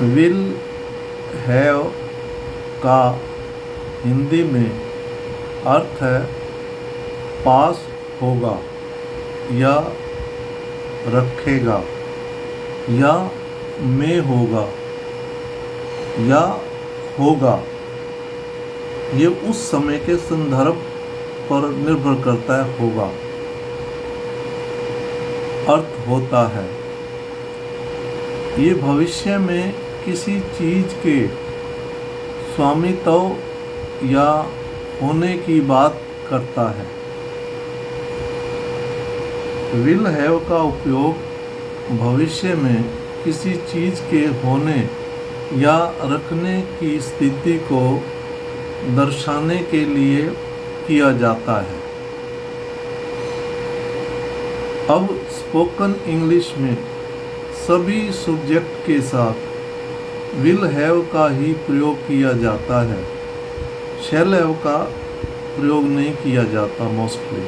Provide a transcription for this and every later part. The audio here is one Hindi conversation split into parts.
विल हैव का हिंदी में अर्थ है पास होगा या रखेगा या में होगा या होगा। ये उस समय के संदर्भ पर निर्भर करता है। होगा अर्थ होता है ये भविष्य में किसी चीज के स्वामित्व या होने की बात करता है। विल हैव का उपयोग भविष्य में किसी चीज के होने या रखने की स्थिति को दर्शाने के लिए किया जाता है। अब स्पोकन इंग्लिश में सभी सब्जेक्ट के साथ विल हैव का ही प्रयोग किया जाता है। शैल हैव का प्रयोग नहीं किया जाता मोस्टली।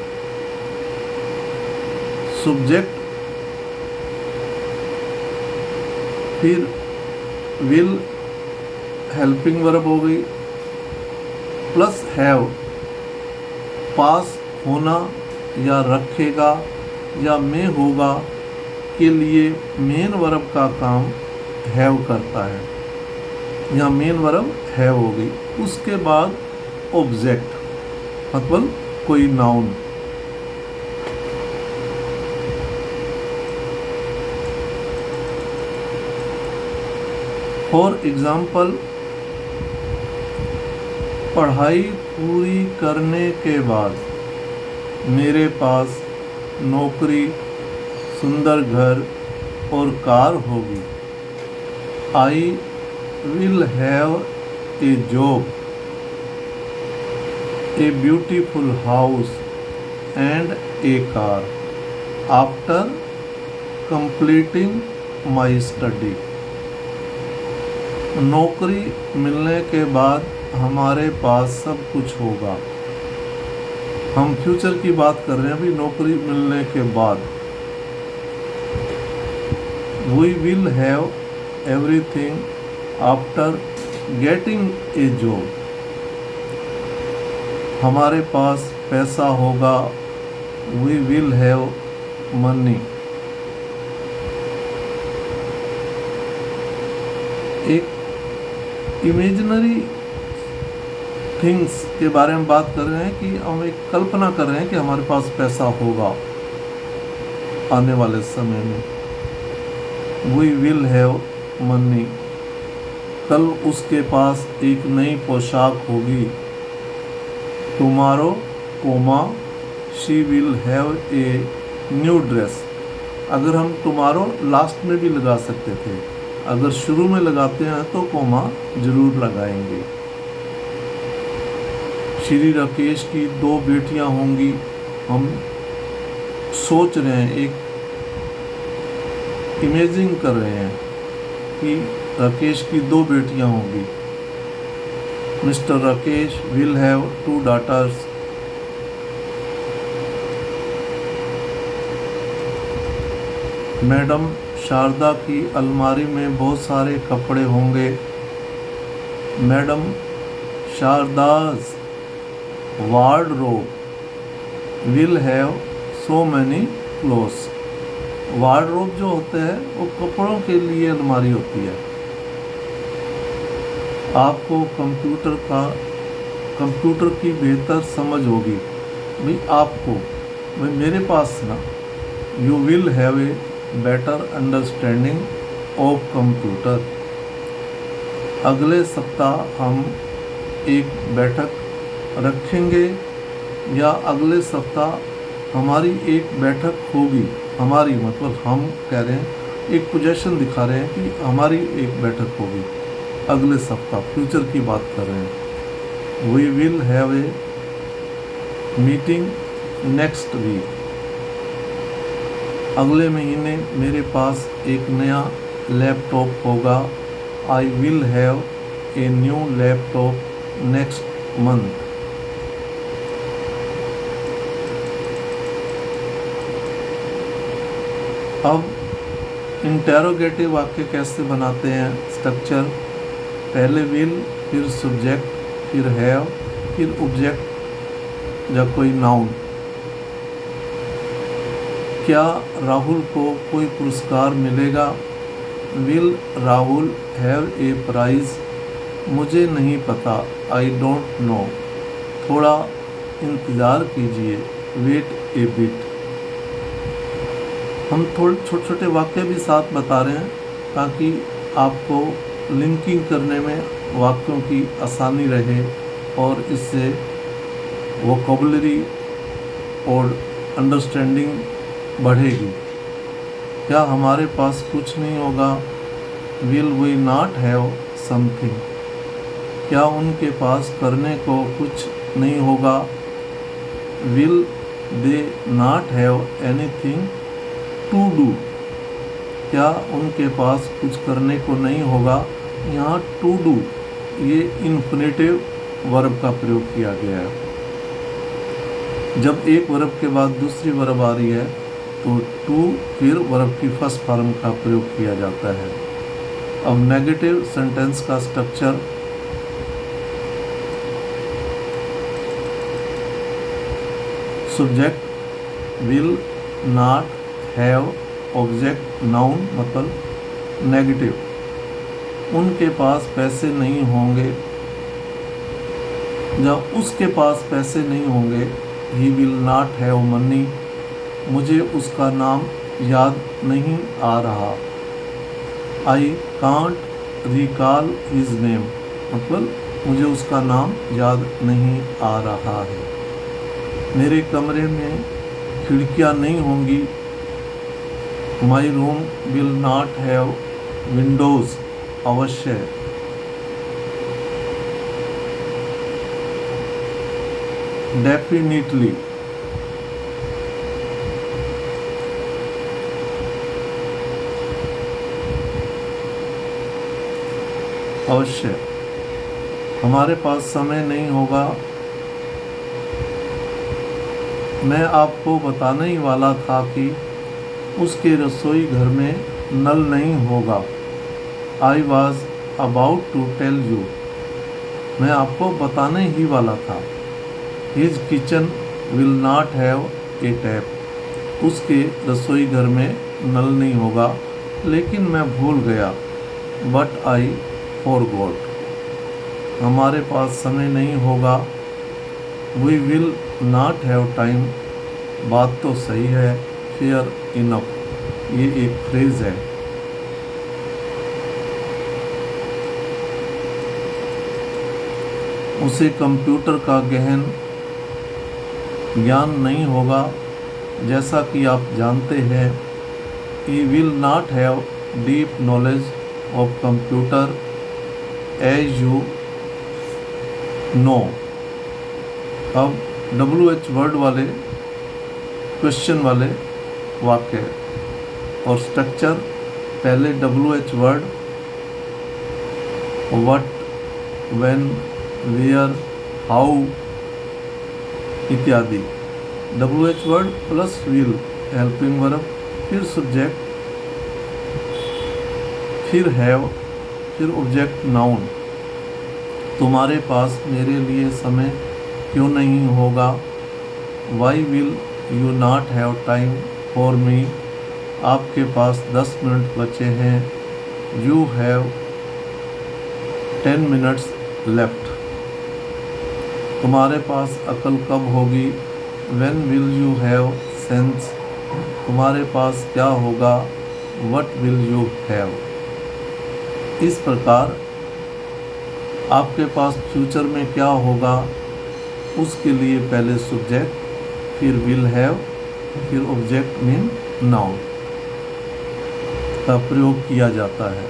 सब्जेक्ट फिर विल हेल्पिंग वर्ब हो गई प्लस हैव पास होना या रखेगा या में होगा के लिए मेन वर्ब का काम हैव करता है। यहाँ मेन वर्ब हैव हो गई। उसके बाद ऑब्जेक्ट मतलब कोई नाउन। फॉर एग्जाम्पल पढ़ाई पूरी करने के बाद मेरे पास नौकरी, सुंदर घर और कार होगी। आई will have A job, a beautiful house and A car after completing my study. नौकरी मिलने के बाद हमारे पास सब कुछ होगा। हम फ्यूचर की बात कर रहे हैं अभी। नौकरी मिलने के बाद we will have everything after getting a job. हमारे पास पैसा होगा। We will have money. एक इमेजिनरी थिंग्स के बारे में बात कर रहे हैं कि हम एक कल्पना कर रहे हैं कि हमारे पास पैसा होगा आने वाले समय में। We will have money. कल उसके पास एक नई पोशाक होगी। Tomorrow comma she will have a new dress. अगर हम टुमारो लास्ट में भी लगा सकते थे। अगर शुरू में लगाते हैं तो कोमा जरूर लगाएंगे। श्री राकेश की 2 बेटियां होंगी। हम सोच रहे हैं, एक इमेजिंग कर रहे हैं कि राकेश की 2 बेटियां होंगी। Mister Rakesh will have 2 daughters। Madam Sharda की अलमारी में बहुत सारे कपड़े होंगे। Madam Sharda's wardrobe will have so many clothes. Wardrobe जो होते हैं वो कपड़ों के लिए अलमारी होती है। आपको कंप्यूटर की बेहतर समझ होगी। भाई आपको, भाई मेरे पास ना, you will have a better understanding of computer. अगले सप्ताह हम एक बैठक रखेंगे या अगले सप्ताह हमारी एक बैठक होगी। हमारी मतलब हम कह रहे हैं, एक पोजीशन दिखा रहे हैं कि हमारी एक बैठक होगी अगले सप्ताह। फ्यूचर की बात कर रहे हैं। We will have a meeting next week. अगले महीने मेरे पास एक नया लैपटॉप होगा। I will have a new laptop next month. अब इंटेरोगेटिव वाक्य कैसे बनाते हैं? स्ट्रक्चर, पहले विल, फिर सब्जेक्ट, फिर हैव, फिर ऑब्जेक्ट या कोई नाउन। क्या राहुल को कोई पुरस्कार मिलेगा? Will Rahul have a prize? मुझे नहीं पता, आई डोंट नो। थोड़ा इंतज़ार कीजिए, वेट ए बिट। हम थोड़े छोटे छोटे वाक्य भी साथ बता रहे हैं ताकि आपको लिंकिंग करने में वाक्यों की आसानी रहे और इससे वोकैबुलरी और अंडरस्टैंडिंग बढ़ेगी। क्या हमारे पास कुछ नहीं होगा? Will we not have something? क्या उनके पास करने को कुछ नहीं होगा? Will they not have anything to do? क्या उनके पास कुछ करने को नहीं होगा? यहाँ टू डू ये इन्फिनेटिव वर्ब का प्रयोग किया गया है। जब एक वर्ब के बाद दूसरी वर्ब आ रही है तो टू फिर वर्ब की फर्स्ट फॉर्म का प्रयोग किया जाता है। अब नेगेटिव सेंटेंस का structure, subject will not have, object noun मतलब नेगेटिव। उनके पास पैसे नहीं होंगे, जब उसके पास पैसे नहीं होंगे, ही विल नॉट हैव मनी। मुझे उसका नाम याद नहीं आ रहा, I can't recall his name मतलब मुझे उसका नाम याद नहीं आ रहा है। मेरे कमरे में खिड़कियां नहीं होंगी, my room will not have Windows. अवश्य, डेफिनेटली, अवश्य। हमारे पास समय नहीं होगा, मैं आपको बताने ही वाला था कि उसके रसोई घर में नल नहीं होगा। I was about to tell you, मैं आपको बताने ही वाला था। His kitchen will not have a tap, उसके रसोई घर में नल नहीं होगा, लेकिन मैं भूल गया। बट आई फॉरगॉट, हमारे पास समय नहीं होगा। We will not have time, बात तो सही है। फेयर इनफ, ये एक फ्रेज है। उसे कंप्यूटर का गहन ज्ञान नहीं होगा, जैसा कि आप जानते हैं। He will not have deep knowledge of computer as you know. अब WH वर्ड वाले क्वेश्चन वाले वाक्य और स्ट्रक्चर, पहले WH word what, when, where, how इत्यादि। WH word plus will helping verb, फिर सब्जेक्ट, फिर हैव, फिर ऑब्जेक्ट नाउन। तुम्हारे पास मेरे लिए समय क्यों नहीं होगा? Why will you not have time for me, आपके पास 10 मिनट बचे हैं। यू हैव 10 मिनट्स लेफ्ट, तुम्हारे पास अकल कब होगी? When will you have sense, तुम्हारे पास क्या होगा? What will you have. इस प्रकार आपके पास फ्यूचर में क्या होगा, उसके लिए पहले सब्जेक्ट, फिर विल हैव, फिर ऑब्जेक्ट मीन नाउन का प्रयोग किया जाता है।